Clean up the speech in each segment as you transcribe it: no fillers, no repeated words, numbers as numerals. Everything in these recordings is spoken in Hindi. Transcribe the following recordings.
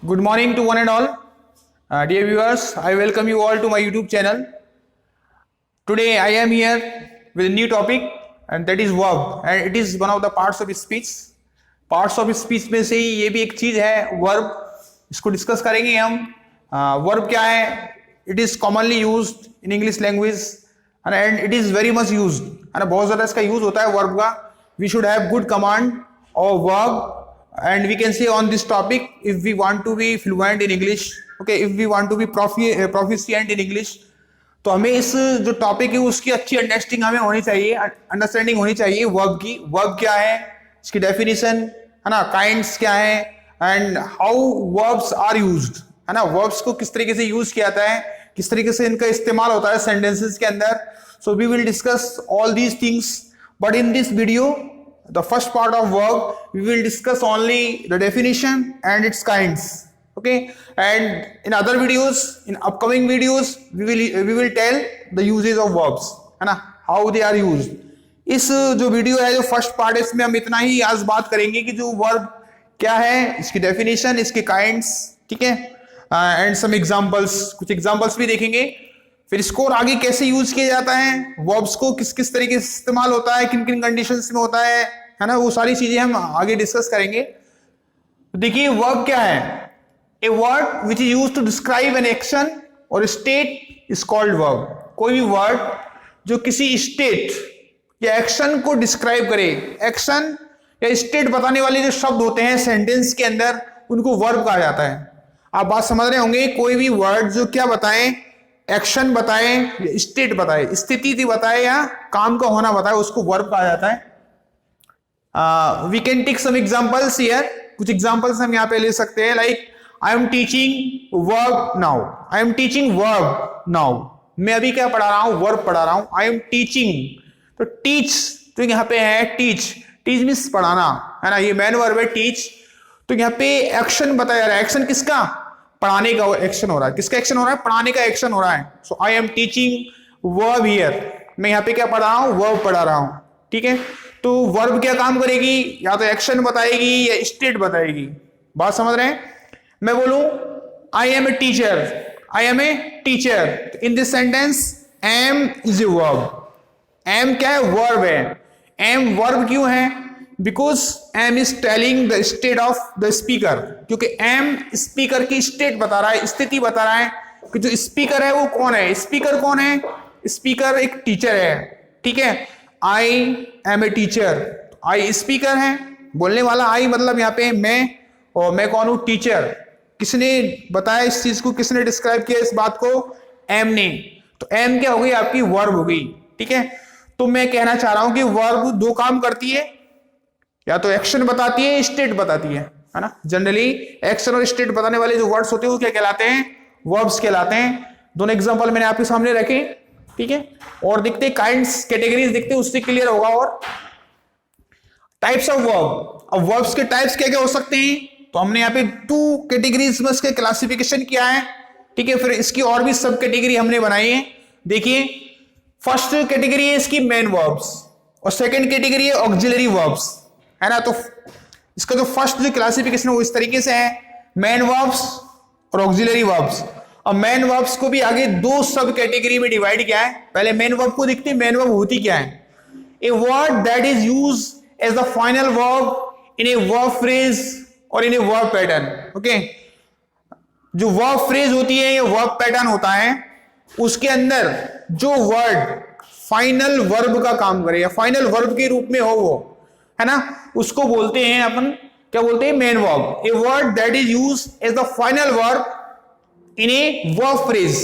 Good morning to one and all. Dear viewers, I welcome you all to my YouTube channel. Today I am here with a new topic and that is verb, and it is one of the parts of speech. Parts of speech में से ये भी एक चीज है verb. इसको डिस्कस करेंगे हम. Verb क्या है? It is commonly used in English language and it is very much used. है ना, बहुत ज़्यादा इसका यूज होता है verb का. We should have good command of verb. And we can say on this topic, if we want to be fluent in English, okay, if we want to be proficient in English, तो हमें इस जो टॉपिक है उसकी अच्छी अंडरस्टैंडिंग हमें होनी चाहिए वर्ब की. वर्ब क्या है, इसकी डेफिनेशन है ना, काइंड्स क्या है, and how verbs are used, है ना, वर्ब्स को किस तरीके से यूज किया जाता है, किस तरीके से इनका इस्तेमाल होता है सेंटेंसेस के अंदर. So we will discuss all these things, but in this video the first part of verb we will discuss only the definition and its kinds, okay, and in other videos, in upcoming videos we will tell the uses of verbs, है ना, how they are used. इस जो वीडियो है, जो फर्स्ट पार्ट है, इसमें हम इतना ही आज बात करेंगे कि जो वर्ब क्या है, इसकी डेफिनेशन, इसके काइंड्स, ठीक है, एंड सम एग्जांपल्स, कुछ एग्जांपल्स भी देखेंगे. फिर इसको और आगे कैसे यूज किया जाता है, वर्ब्स को किस किस तरीके से इस्तेमाल होता है, किन किन कंडीशंस में होता है ना, वो सारी चीजें हम आगे डिस्कस करेंगे. देखिए वर्ब क्या है. A word which is used to describe an action और स्टेट इज कॉल्ड वर्ब. कोई भी वर्ड जो किसी स्टेट या एक्शन को डिस्क्राइब करे, एक्शन या स्टेट बताने वाले जो शब्द होते हैं सेंटेंस के अंदर, उनको वर्ब कहा जाता है. आप बात समझ रहे होंगे. कोई भी वर्ड जो क्या बताए, एक्शन बताए, स्टेट बताए, स्थिति बताए या काम का होना बताए, उसको वर्ब कहा जाता है. We can take some examples here. कुछ examples हम यहाँ पे ले सकते हैं. Like I am teaching verb now. I am teaching verb now. मैं अभी क्या पढ़ा रहा हूँ, verb पढ़ा रहा हूँ. I am teaching. तो teach तो यहाँ पे है teach. Teach means पढ़ाना, है ना, ये main verb है teach. तो यहाँ पे action बताया जा रहा है. action किसका? पढ़ाने का एक्शन हो रहा है. किसका एक्शन हो रहा है? पढ़ाने का एक्शन हो रहा है. So I am teaching verb here. मैं यहाँ पे क्या पढ़ा रहा हूँ, verb पढ़ा रहा हूँ. ठीक है. तो वर्ब क्या काम करेगी, या तो एक्शन बताएगी या स्टेट बताएगी. बात समझ रहे हैं. मैं बोलूं I am a teacher, I am a teacher, in this sentence am is a verb. Am क्या है? वर्ब है. एम वर्ब क्यों है? Because am is telling the state of the speaker. क्योंकि एम स्पीकर की स्टेट बता रहा है, स्थिति बता रहा है कि जो स्पीकर है वो कौन है. स्पीकर कौन है? स्पीकर एक टीचर है. ठीक है. I am a teacher, I speaker है, बोलने वाला. आई मतलब यहाँ पे मैं, और मैं कौन हूं? टीचर. किसने बताया इस चीज को, किसने डिस्क्राइब किया इस बात को? एम ने. तो एम क्या हो गई? आपकी वर्ब हो गई. ठीक है. तो मैं कहना चाह रहा हूं कि वर्ब दो काम करती है, या तो एक्शन बताती है, स्टेट बताती है ना. जनरली एक्शन और स्टेट बताने वाले जो वर्ड्स होते हैं वो क्या कहलाते हैं? वर्ब्स कहलाते हैं. दोनों एग्जांपल मैंने आपके सामने रखे. ठीक है. और देखते काइंड्स, कैटेगरीज देखते, उससे क्लियर होगा. और टाइप्स ऑफ वर्ब. अब वर्ब्स के टाइप्स क्या क्या हो सकते हैं, तो हमने यहाँ पे 2 कैटेगरीज में इसके क्लासिफिकेशन किया है. ठीक है. फिर इसकी और भी सब कैटेगरी हमने बनाई है. देखिए, फर्स्ट कैटेगरी है इसकी मेन वर्ब्स, और सेकंड कैटेगरी है ऑक्सिलरी वर्ब्स, है ना. तो इसका जो फर्स्ट जो क्लासिफिकेशन है वो इस तरीके से है, मेन वर्ब्स और ऑक्सिलरी वर्ब्स. अब मेन वर्ब्स को भी आगे 2 सब कैटेगरी में डिवाइड किया है. पहले मेन वर्ब को देखते हैं. मेन वर्ब होती क्या है? A word that is use as the final verb in a verb phrase और in a verb pattern. Okay. जो वर्ब फ्रेज होती है, ये वर्ब पैटर्न होता है, उसके अंदर जो वर्ड फाइनल वर्ब का काम करे या फाइनल वर्ब के रूप में हो, वो, है ना, उसको बोलते हैं अपन, क्या बोलते हैं? Main verb. A word that is use as the final verb in a verb phrase,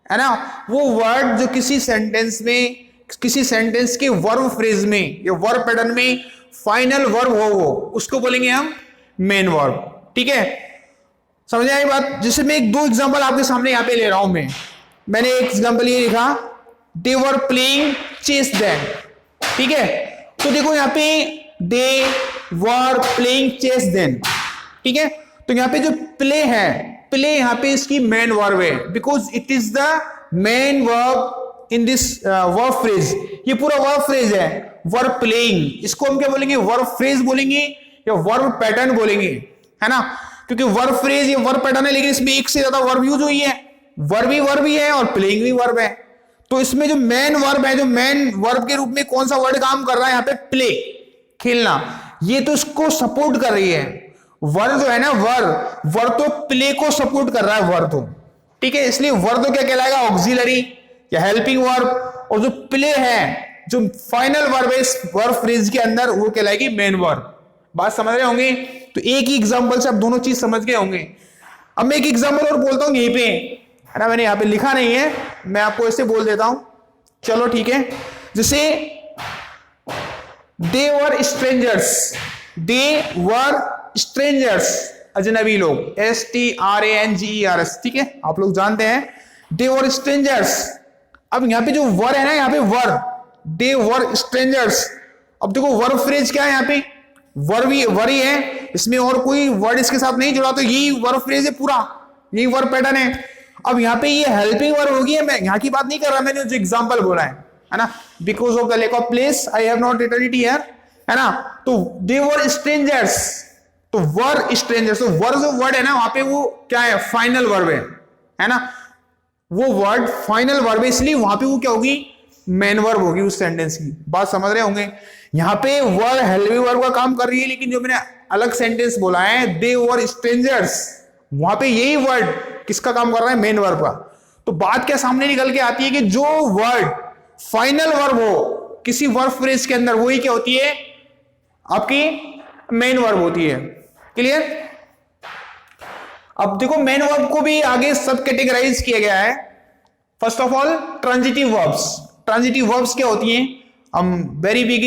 है ना, वो वर्ड जो किसी सेंटेंस में, किसी सेंटेंस के वर्ब फ्रेज में या वर्ब पैटर्न में फाइनल वर्ब हो, वो उसको बोलेंगे हम मेन वर्ब. ठीक है. समझ आई बात. जैसे मैं 2 एग्जांपल आपके सामने यहाँ पे ले रहा हूं. मैंने एक एग्जांपल ये लिखा, दे वर प्लेइंग चेस देन. ठीक है. तो देखो यहाँ पे दे वर प्लेइंग चेस देन. ठीक है. तो यहाँ पे जो प्ले है, प्ले यहाँ पे इसकी मेन वर्ब है, because it is the main verb in this verb phrase. ये पूरा वर्ब फ्रेज है, वर्ब प्लेइंग. इसको हम क्या बोलेंगे? वर्ब फ्रेज बोलेंगे या वर्ब पैटर्न बोलेंगे, है ना. क्योंकि वर्ब फ्रेज ये वर्ब पैटर्न है, लेकिन इसमें एक से ज्यादा वर्ब यूज हुई है, वर्ब ही है और प्लेइंग भी वर्ब है। तो इसमें जो मेन वर्ब है, जो मेन वर्ब के रूप में कौन सा वर्ड काम कर रहा है यहाँ पे, प्ले, खेलना, ये तो इसको सपोर्ट कर रही है। वर जो है ना, वर तो प्ले को सपोर्ट कर रहा है, वर तो, ठीक है, इसलिए वर तो क्या कहलाएगा, ऑक्सिलरी या हेल्पिंग वर्ब, और जो प्ले है, जो फाइनल वर्ब है इस वर्ब फ्रेज के अंदर, वो कहलाएगी मेन वर्ब। बात समझ रहे होंगे? तो एक ही एग्जांपल से आप दोनों चीज समझ गए होंगे। अब मैं एक एग्जांपल और बोलता हूं यहीं पे, है ना, मैंने यहां पे लिखा नहीं है, मैं आपको ऐसे बोल देता हूं, चलो ठीक है। जैसे दे वर स्ट्रेंजर्स, अजनबी लोग, STRANGERS, ठीक है, आप लोग जानते हैं, दे वर स्ट्रेंजर्स। अब यहां पे जो वर है ना, यहां पे वर, दे वर स्ट्रेंजर्स। अब देखो वर्ब फ्रेज क्या है, यहां पे वर्ब ही है, इसमें और कोई वर्ड इसके साथ नहीं जुड़ा, तो यही वर्ब फ्रेज है पूरा, यही वर्ब पैटर्न है। अब यहाँ पे ये हेल्पिंग वर्ब होगी, मैं यहाँ की बात नहीं कर रहा, मैंने जो एग्जांपल बोला है ना, because of the lack of place I have not written it here, है ना। तो दे वर स्ट्रेंजर्स, तो वर स्ट्रेंजर्स, तो वर जो वर्ड है ना, वहां पे वो क्या है, फाइनल वर्ब है ना, वो वर्ड फाइनल वर्ब है, इसलिए वहां पे वो क्या होगी, मेन वर्ब होगी उस सेंटेंस की। बात समझ रहे होंगे? यहाँ पे वर हेल्पिंग वर्ब का काम कर रही है, लेकिन जो मैंने अलग सेंटेंस बोला है, दे वर स्ट्रेंजर्स, वहां पे यही वर्ड किसका काम कर रहा है, मेन वर्ब का। तो बात क्या सामने निकल के आती है कि जो वर्ड फाइनल वर्ब हो किसी वर्ब फ्रेज के अंदर, वही क्या होती है, आपकी मेन वर्ब होती है। क्लियर? अब देखो मेन वर्ब को भी आगे सब कैटेगराइज किया गया है। First of all transitive verbs. Transitive verbs क्या होती हैं, हम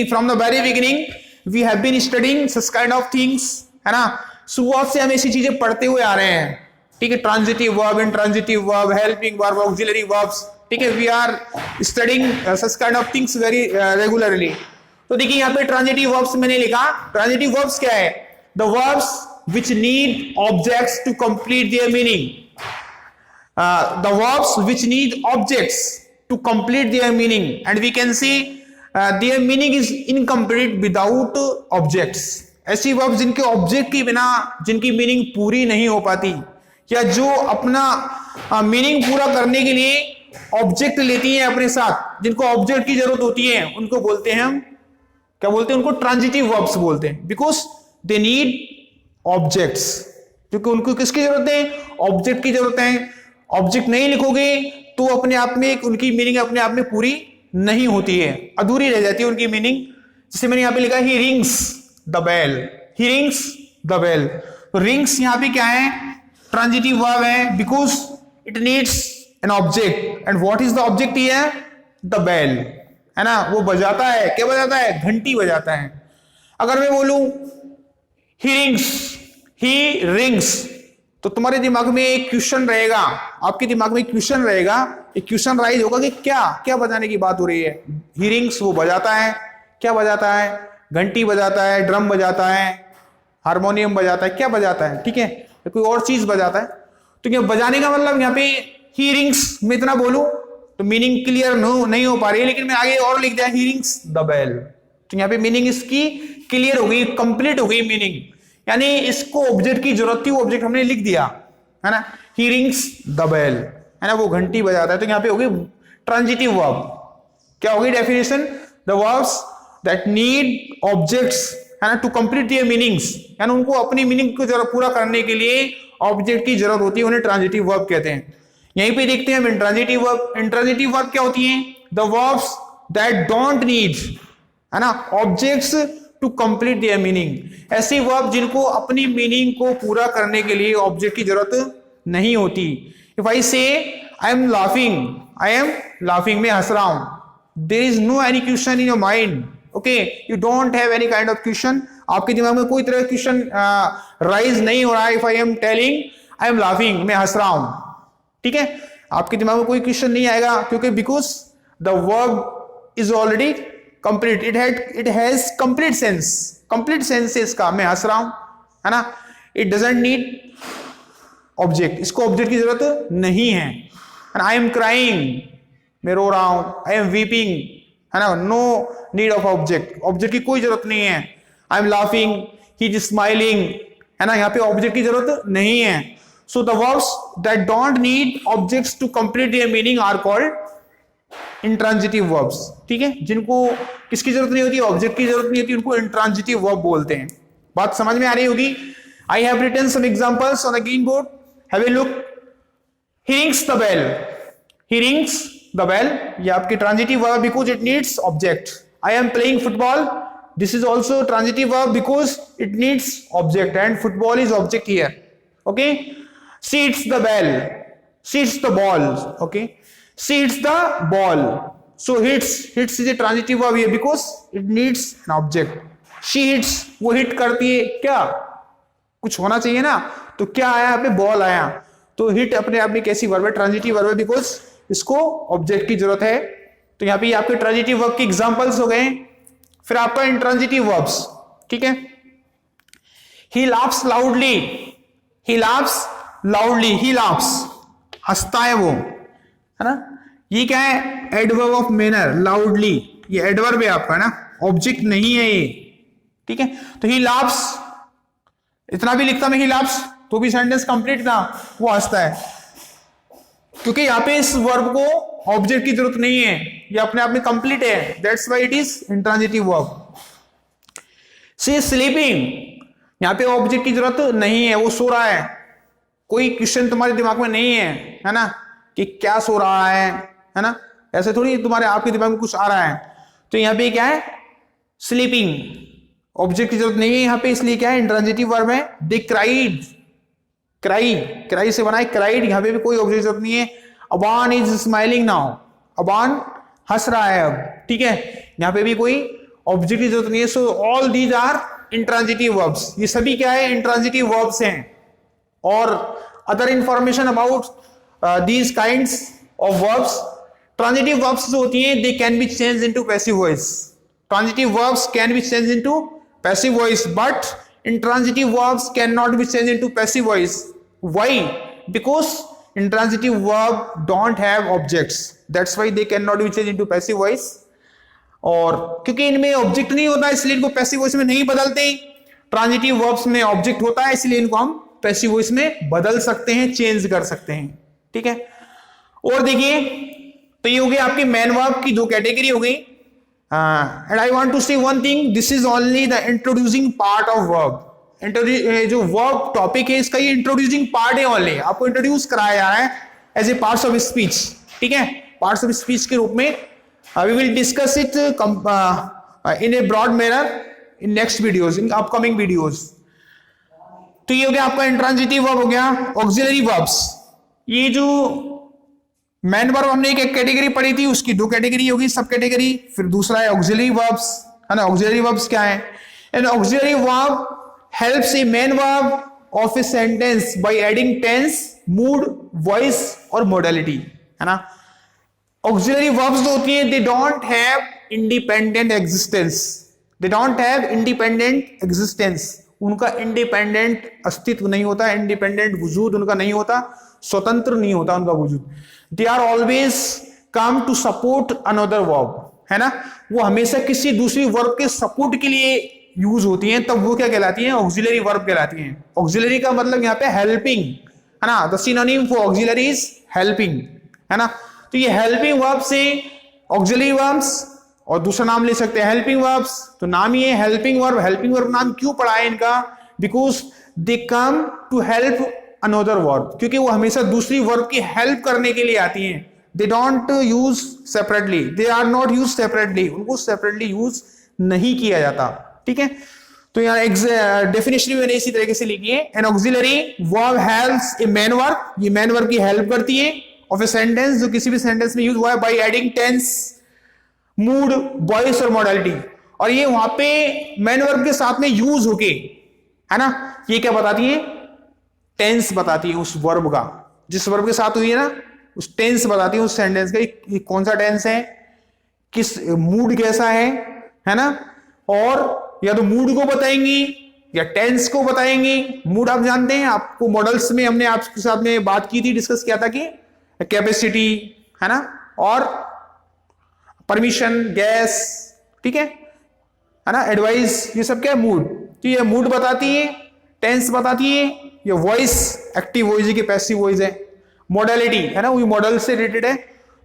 from the very beginning we have been studying such kind of things, है ना, शुरुआत से हम ऐसी चीजें पढ़ते हुए आ रहे हैं, ठीक है, transitive verb, intransitive verb, helping verb, auxiliary verbs, ठीक है, we are studying such kind of things very regularly. तो देखिए यहाँ पे ट्रांजिटिव वर्ब्स मैंने लिखा, ट्रांजिटिव वर्ब्स क्या है, the verbs which need objects to complete their meaning, the verbs which need objects to complete their meaning, and we can see their meaning is incomplete without objects। ऐसी verbs जिनके ऑब्जेक्ट के बिना जिनकी मीनिंग पूरी नहीं हो पाती, या जो अपना मीनिंग पूरा करने के लिए ऑब्जेक्ट लेती हैं अपने साथ, जिनको ऑब्जेक्ट की जरूरत होती है, उनको बोलते हैं हम क्या बोलते हैं, उनको ट्रांजिटिव वर्ब्स बोलते हैं, बिकॉज दे नीड ऑब्जेक्ट्स, क्योंकि उनको किसकी जरूरत है, ऑब्जेक्ट की जरूरत है। ऑब्जेक्ट नहीं लिखोगे तो अपने आप में उनकी मीनिंग अपने आप में पूरी नहीं होती है, अधूरी रह जाती है उनकी मीनिंग। जैसे मैंने यहां पे लिखा ही rings the bell, he rings the bell, तो रिंग्स यहां पे क्या है, ट्रांजिटिव वर्ब है, because it needs an object, and what is the object here, the bell, है ना, वो बजाता है, क्या बजाता है, घंटी बजाता है। अगर मैं बोलूं ही रिंग्स, तो तुम्हारे दिमाग में एक क्वेश्चन रहेगा, आपके दिमाग में एक क्वेश्चन रहेगा, एक क्वेश्चन राइज होगा कि क्या क्या बजाने की बात हो रही है। ही रिंग्स, वो बजाता है, क्या बजाता है, घंटी बजाता है, ड्रम बजाता है, हारमोनियम बजाता है, क्या बजाता है, ठीक है, कोई और चीज बजाता है। तो क्या बजाने का मतलब यहाँ पे ही रिंग्स में इतना बोलूं तो मीनिंग क्लियर नहीं हो पा रही है, लेकिन मैं आगे और लिख दिया ही रिंग्स द बेल, तो यहाँ पे मीनिंग इसकी क्लियर हो गई, कंप्लीट हो गई मीनिंग, यानी इसको ऑब्जेक्ट की जरूरत थी, वो ऑब्जेक्ट हमने लिख दिया, है ना, ही रिंग्स द बेल, है ना, वो घंटी बजाता है। तो यहाँ पे होगी ट्रांजिटिव वर्ब, क्या होगी definition, the verbs that need objects, है ना, टू कंप्लीट देयर मीनिंग्स, यानी उनको अपनी मीनिंग को पूरा करने के लिए ऑब्जेक्ट की जरूरत होती है, उन्हें ट्रांजिटिव वर्ब कहते हैं। यहीं पे देखते हैं हम इंट्रांजिटिव वर्ब। इंट्रांजिटिव वर्ब क्या होती है, the verbs that don't need, है ना, objects to complete their meaning, ऐसी वर्ब जिनको अपनी मीनिंग को पूरा करने के लिए ऑब्जेक्ट की जरूरत नहीं होती। इफ आई से आई एम लाफिंग, मैं हंस रहा हूं, there is no any question in your mind, okay, you don't have any kind of question, आपके दिमाग में कोई तरह का क्वेश्चन राइज नहीं हो रहा है। If I am telling I am laughing, मैं हंस रहा हूं, ठीक है, आपके दिमाग में कोई क्वेश्चन नहीं आएगा, क्योंकि because the verb is already complete, it has complete sense है इसका, मैं हंस रहा हूं, है ना, इट डजंट नीड ऑब्जेक्ट, इसको ऑब्जेक्ट की जरूरत नहीं है। आई एम क्राइंग, मैं रो रहा हूं, आई एम वीपिंग, है ना, no need of object, object की कोई जरूरत नहीं है। I am laughing, he is smiling, है ना, यहाँ पे ऑब्जेक्ट की जरूरत नहीं है। So the verbs that don't need objects to complete their meaning are called intransitive verbs. ठीक है, जिनको किसकी जरूरत नहीं होती, ऑब्जेक्ट की जरूरत नहीं होती, उनको इंट्रांजिटिव वर्ब बोलते हैं। बात समझ में आ रही होगी। I have written some examples on the green board, have a look. He rings the bell, he rings the bell, ये आपकी transitive verb because it needs object. I am playing football, this is also transitive verb because it needs object and football is object here. Okay, she hits the bell, she hits the ball, okay, she hits the ball, so hits is a transitive verb here because it needs an object. she hits, वो हिट करती है, क्या कुछ होना चाहिए ना, तो क्या आया यहाँ पे, बॉल आया, तो हिट अपने आप में कैसी वर्ब है, ट्रांजिटिव वर्ब है बिकॉज इसको ऑब्जेक्ट की जरूरत है। तो यहाँ पे आपके ट्रांजिटिव वर्ब के एग्जांपल्स हो गए। फिर आपका इंट्रांजिटिव वर्ब्स, ठीक है। he laughs loudly, he laughs loudly, he laughs, हंसता है वो, है ना, ये क्या है, एडवर्ब ऑफ मैनर, लाउडली, ये एडवर्ब है आपका ना, ऑब्जेक्ट नहीं है ये। ठीक है, तो ही लाफ्स, इतना भी लिखता मैं ही लाफ्स तो भी सेंटेंस कंप्लीट था, वो हंसता है, क्योंकि यहां पे इस वर्ब को ऑब्जेक्ट की जरूरत नहीं है, ये अपने आप में कंप्लीट है, that's why it is intransitive verb. She is sleeping, यहां पे ऑब्जेक्ट की जरूरत नहीं है, वो सो रहा है, कोई क्वेश्चन तुम्हारे दिमाग में नहीं है ना, कि क्या सो रहा है ना, ऐसे थोड़ी तुम्हारे आपके दिमाग में कुछ आ रहा है। तो यहाँ पे क्या है, स्लीपिंग, ऑब्जेक्ट की जरूरत नहीं है यहाँ पे, इसलिए क्या है, इंट्रांजिटिव वर्ब है। दे क्राइड, क्राई, क्राई से बना है क्राइड, यहाँ पे भी कोई ऑब्जेक्ट जरूरत नहीं है। Aban is smiling now, Aban हंस रहा है अब, ठीक है, यहाँ पे भी कोई ऑब्जेक्ट की जरूरत नहीं है। So all these are intransitive verbs, ये सभी क्या है, इंट्रांजिटिव वर्ब्स हैं। और other information about these kinds of verbs, transitive verbs जो होती हैं, they can be changed into passive voice, transitive verbs can be changed into passive voice, but intransitive verbs cannot be changed into passive voice. Why? Because intransitive verb don't have objects, that's why they cannot be changed into passive voice। और क्योंकि इनमें ऑब्जेक्ट नहीं होता इसलिए इनको पैसिव वॉइस में नहीं बदलते। ट्रांजिटिव वर्ब्स में ऑब्जेक्ट होता है इसलिए इनको हम पैसिव वॉइस में बदल सकते हैं, चेंज कर सकते हैं। ठीक है, और देखिए, तो ये हो गई आपकी मैन वर्ब की दो कैटेगरी हो गई। And I want to say one thing, this is only the introducing part of verb. जो वर्ब टॉपिक है इसका ये इंट्रोड्यूसिंग पार्ट है, ओनली आपको इंट्रोड्यूस कराया जा रहा है as a parts of speech. ठीक है, पार्ट्स ऑफ स्पीच के रूप में we will discuss it in a broad manner in next videos, in upcoming videos. तो ये हो गया आपका इंट्रांजिटिव वर्ब हो गया। ऑक्सिलरी वर्ब्स, ये जो मैन वर्ब हमने एक कैटेगरी पढ़ी थी, उसकी दो कैटेगरी होगी, सब कैटेगरी। फिर दूसरा है ऑक्सिलरी वर्ब्स, है ना। ऑक्सिलरी वर्ब्स क्या है, an auxiliary verb helps a main verb of a sentence by adding tense, mood, voice और मोडालिटी, है ना। ऑक्सिलरी वर्ब्स जो होती हैं, they don't have independent existence, they don't have independent existence, उनका इंडिपेंडेंट अस्तित्व नहीं होता, इंडिपेंडेंट वजूद उनका नहीं होता, स्वतंत्र नहीं होता उनका वजूद। They are always come to support another verb, है ना, वो हमेशा किसी दूसरी वर्ब के सपोर्ट के लिए यूज होती हैं, तब वो क्या कहलाती हैं, ऑक्सिलरी वर्ब कहलाती हैं। ऑक्सिलरी का मतलब यहाँ पे हेल्पिंग, है ना, the synonym for auxiliary is helping, है ना। तो ये हेल्पिंग वर्ब से ऑक्सिलरी वर्ब्स, और दूसरा नाम ले सकते हैं हेल्पिंग वर्ब्स, तो नाम ये हेल्पिंग वर्ब। हेल्पिंग वर्ब नाम क्यों पड़ा है इनका, because they come to help another verb, क्योंकि वो हमेशा दूसरी वर्ब की हेल्प करने के लिए आती हैं। They don't use separately, they are not use separately, उनको सेपरेटली यूज नहीं किया जाता। ठीक है, तो यहाँ डेफिनेशन भी मैंने इसी तरीके से लिखी है। An auxiliary verb helps a main verb, ये मैन वर्ब की हेल्प करती है, ऑफ ए सेंटेंस, जो किसी भी सेंटेंस में यूज हुआ है, by adding tense, mood, voice और मॉडलिटी। और ये वहां पे मैन वर्ब के साथ में यूज होके, है ना, ये क्या बताती है, टेंस बताती है उस वर्ब का, जिस वर्ब के साथ हुई है ना, उस टेंस बताती है उस सेंटेंस का, ये कौन सा टेंस है, किस मूड कैसा है ना। और या तो मूड को बताएंगी या टेंस को बताएंगी। मूड आप जानते हैं, आपको मॉडल्स में हमने आपके साथ में बात की थी, डिस्कस किया था कि कैपेसिटी, है ना, और परमिशन, गैस, ठीक है ना, एडवाइस, ये सब क्या है, मूड। तो ये मूड बताती है, टेंस बताती है, ये वॉइस एक्टिव वॉइस है कि पैसिव वॉइस है, मॉडलिटी है ना, वही मॉडल से रिलेटेड है।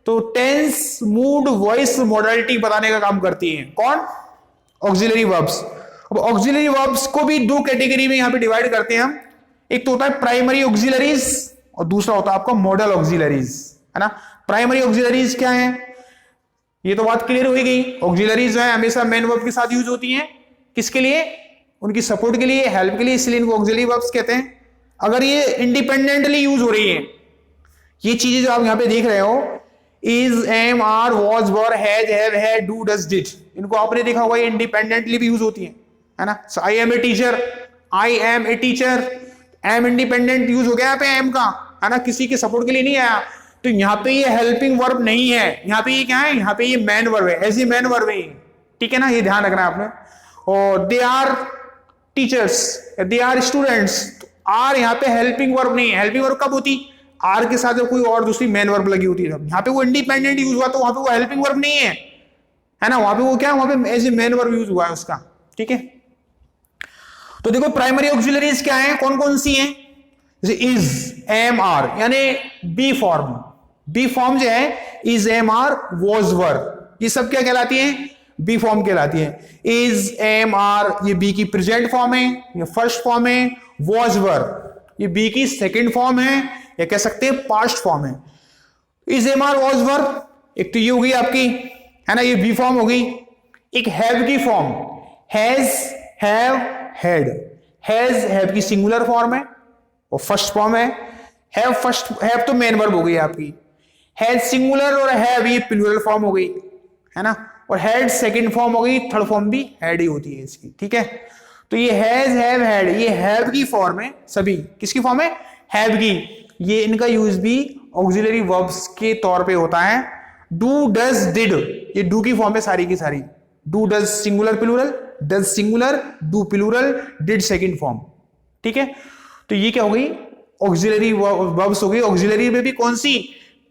तो टेंस, मूड, वॉइस, मॉडलिटी बताने का काम करती है कौन? Auxiliary verbs. अब ऑक्सिलरी वर्ब्स को भी दो कैटेगरी में यहां पे डिवाइड करते हैं हम। एक तो होता है प्राइमरी ऑक्सिलरीज और दूसरा होता है आपका मॉडल ऑक्सिलरीज, है ना। प्राइमरी ऑक्सिलरीज क्या है, ये तो बात क्लियर हो गई। ऑक्सिलरीज जो है हमेशा मेन वर्ब के साथ यूज होती हैं, किसके लिए? उनकी सपोर्ट के लिए, हेल्प के लिए, इसलिए इनको ऑक्सिलरी वर्ब्स कहते हैं। अगर ये इंडिपेंडेंटली यूज हो रही है, ये चीजें जो आप यहां पे देख रहे हो, is, am, are, was, were, has, have, had, do, does, did, इनको आपने देखा होगा ये इंडिपेंडेंटली भी यूज होती है ना। I am a teacher, I am a teacher, am independent use हो गया यहाँ पे एम का, है ना, किसी के सपोर्ट के लिए नहीं आया। तो यहाँ पे ये हेल्पिंग वर्ब नहीं है, यहाँ पे ये क्या है? यहाँ पे ये मैन वर्ब है, एज ए मैन वर्ब है, ठीक है ना, ये ध्यान रखना है आपने। और they are teachers, they are students, are यहाँ पे हेल्पिंग वर्ब नहीं है। हेल्पिंग वर्ब कब होती? आर के साथ कोई और दूसरी मैन वर्ब लगी होती है। यहाँ पे वो इंडिपेंडेंट यूज हुआ तो वहां पे वो हेल्पिंग वर्ब नहीं है ना, वहां पे वो क्या, वहां पे as a main verb use हुआ है उसका, ठीक है। तो देखो प्राइमरी ऑक्सिलरीज क्या है, कौन कौन सी हैं? जैसे इज, एम, आर, यानी बी फॉर्म। बी फॉर्म जो है इज, एम, आर, वॉज, वर, ये सब क्या कहलाती है? बी फॉर्म कहलाती है। इज, एम, आर, ये बी की प्रेजेंट फॉर्म है, ये फर्स्ट फॉर्म है। वॉज, वर, ये बी की सेकंड फॉर्म है, या कह सकते हैं पास्ट फॉर्म है। इज, एम, आर, वॉज, वर, एक तो ये हो गई आपकी, है ना, ये बी फॉर्म हो गई। एक हैव की form, has, have, had. Has, have की सिंगुलर फॉर्म है और फर्स्ट फॉर्म है। हैव फर्स्ट, हैव तो मेन वर्ब हो गई आपकी। हैज सिंगुलर और हैव ये प्लूरल फॉर्म हो गई, है ना। और हैड सेकंड फॉर्म हो गई, थर्ड फॉर्म भी हैड ही होती है इसकी, ठीक है। तो ये हैज, हैव, हैड, ये हैव की फॉर्म है सभी। किसकी फॉर्म है? हैव की। ये इनका यूज भी ऑक्सिलरी वर्ब्स के तौर पे होता है। डू, डज, डिड, ये डू की फॉर्म है सारी की सारी। Do, does singular plural, does singular, do plural, did second form, ठीक है। तो ये क्या हो गई? ऑक्सिलरी वर्ब्स हो गई। ऑक्सिलरी में भी कौन सी?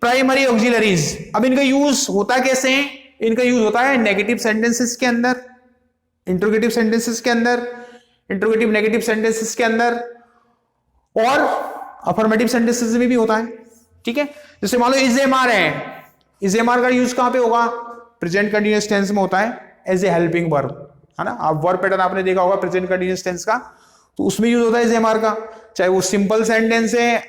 Primary auxiliaries. अब इनका यूज होता कैसे है? इनका यूज होता है नेगेटिव सेंटेंसेस के अंदर, इंट्रोगेटिव सेंटेंसेस के अंदर, इंट्रोगेटिव नेगेटिव सेंटेंसेस के अंदर, और अफर्मेटिव सेंटेंसेस में भी होता है, ठीक है। जैसे मान लो इज, एम, आर है, इज, एम, आर का यूज कहां पे होगा? प्रेजेंट कंटिन्यूअस टेंस में होता है एज ए हेल्पिंग वर्ब, है ना। आप वर्ब पैटर्न आपने देखा होगा प्रेजेंट कंटिन्यूअस टेंस का, तो उसमें यूज होता है इज, एम, आर का। चाहे वो सिंपल सेंटेंस है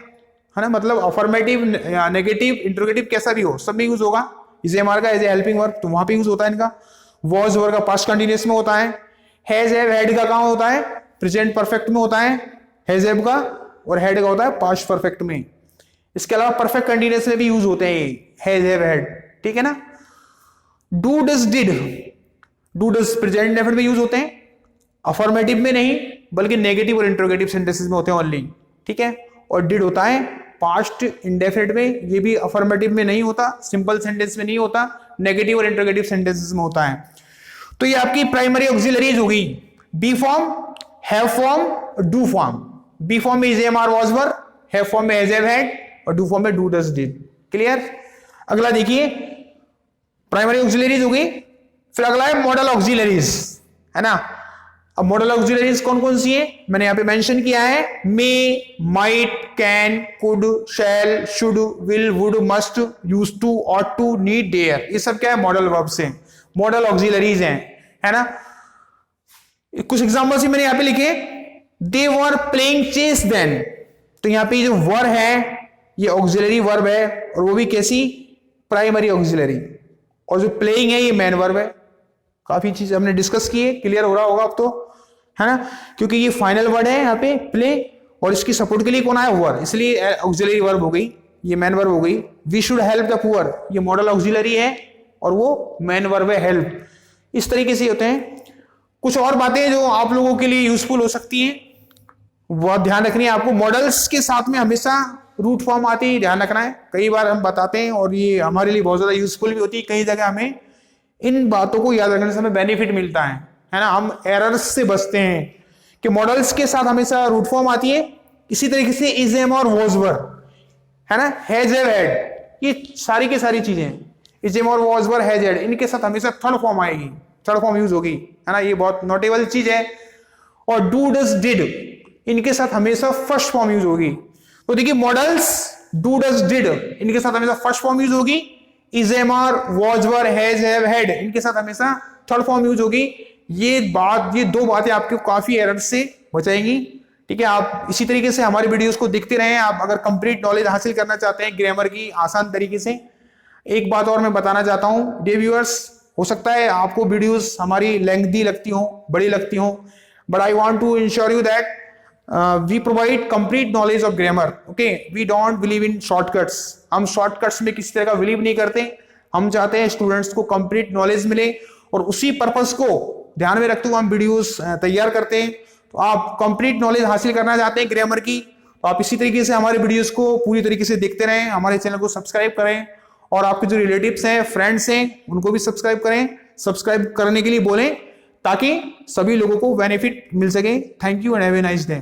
ना, मतलब अफर्मेटिव, नेगेटिव, इंट्रोगेटिव कैसा भी हो, सब में यूज होगा इज, एम, आर का एज ए हेल्पिंग वर्ब, तो वहां पे यूज होता है इनका। वॉज, वर का पास्ट कंटिन्यूअस में होता है। हैज, हैव, हैड का कहां होता है? प्रेजेंट परफेक्ट में होता है हैज, हैव का, और हैड का होता है पास्ट परफेक्ट में। इसके अलावा परफेक्ट कंटिन्यूअस में भी यूज होते हैं हैज, हैव, हैड, ठीक है ना। Do, does, did, do, does present indefinite में यूज होते हैं, अफर्मेटिव में नहीं बल्कि नेगेटिव और इंट्रोगेटिव सेंटेंसेस में होते हैं ओनली, ठीक है। और डिड होता है पास्ट इंडेफिनिट में, ये भी अफर्मेटिव में नहीं होता, सिंपल सेंटेंस में नहीं होता, नेगेटिव और इंट्रोगेटिव सेंटेंसेस में होता है। तो ये आपकी प्राइमरी ऑक्सिलरीज हो गई। Be form, have form, do form. Be form में is, am, are, was, were, have form में हैज, हैव, हैड, और डू फॉर्म में डू, डज, डिड। क्लियर? अगला देखिए, प्राइमरी ऑक्सिलरीज हो गई। फिर अगला है मॉडल ऑक्सिलरीज, है ना। अब मॉडल ऑक्सिलरीज कौन कौन सी है मैंने यहां पे मेंशन किया है। May, might, can, could, shall, should, will, would, must, use to, ought to, need, dare, ये सब क्या है? मॉडल वर्ब्स हैं, मॉडल ऑक्सिलरीज हैं, है ना। कुछ एग्जांपल्स मैंने यहां पे लिखे। They were playing chess then, तो यहां पे जो वर है ये ऑक्सिलरी वर्ब है, और वो भी कैसी? Primary auxiliary. और जो प्लेइंग है ये मेन वर्ब है। काफी चीज हमने डिस्कस की है, क्लियर हो रहा होगा अब तो, है ना, क्योंकि ये फाइनल वर्ड है यहाँ पे प्ले, और इसकी सपोर्ट के लिए कौन आया? वर, इसलिए ऑक्सिलरी वर्ब हो गई, ये मेन वर्ब हो गई। We should help the poor, ये मॉडल ऑक्सिलरी है और वो मेन वर्ब है हेल्प। इस तरीके से होते हैं। कुछ और बातें जो आप लोगों के लिए यूजफुल हो सकती हैं, वह ध्यान रखनी है आपको। मॉडल्स के साथ में हमेशा रूट फॉर्म आती है, ध्यान रखना है। कई बार हम बताते हैं और ये हमारे लिए बहुत ज्यादा यूजफुल भी होती है। कई जगह हमें इन बातों को याद रखने से हमें बेनिफिट मिलता है ना। हम एरर्स से बचते हैं कि मॉडल्स के साथ हमेशा रूट फॉर्म आती है। इसी तरीके से इज, एम, और वॉज, वर, है ना, हैज, हैव, हैड, ये सारी की सारी चीजें, इज, एम, और वॉज, वर, हैज, हैड, इनके साथ हमेशा थर्ड फॉर्म आएगी, थर्ड फॉर्म यूज होगी, है ना। ये बहुत नोटेबल चीज है। और डू, डज, डिड, इनके साथ हमेशा फर्स्ट फॉर्म यूज होगी। तो देखिए मॉडल्स, डू, डज, डिड, इनके साथ हमेशा फर्स्ट फॉर्म यूज होगी। Is, am, are, was, were, has, have, had, इनके साथ हमेशा थर्ड फॉर्म यूज होगी। ये दो बातें आपको काफी एरर से बचाएंगी। ठीक है, आप इसी तरीके से हमारे वीडियोस को देखते रहें। आप अगर कंप्लीट नॉलेज हासिल करना चाहते हैं ग्रामर की आसान तरीके से। एक बात और मैं बताना चाहता हूं डियर व्यूअर्स, हो सकता है आपको वीडियोस हमारी लेंथी लगती हो, बड़ी लगती हो, but I want to ensure you that we provide complete knowledge of grammar. Okay, we don't believe in shortcuts. हम शॉर्टकट्स में किसी तरह का बिलीव नहीं करते। हम चाहते हैं स्टूडेंट्स को कंप्लीट नॉलेज मिले और उसी पर्पस को ध्यान में रखते हुए हम वीडियोस तैयार करते हैं। तो आप कंप्लीट नॉलेज हासिल करना चाहते हैं ग्रामर की, तो आप इसी तरीके से हमारे वीडियोस को पूरी तरीके से देखते रहें, हमारे चैनल को सब्सक्राइब करें और आपके जो रिलेटिव्स हैं, फ्रेंड्स हैं, उनको भी सब्सक्राइब करें। सब्सक्राइब करने के लिए बोलें ताकि सभी लोगों को बेनिफिट मिल सके। Thank you and have a nice day.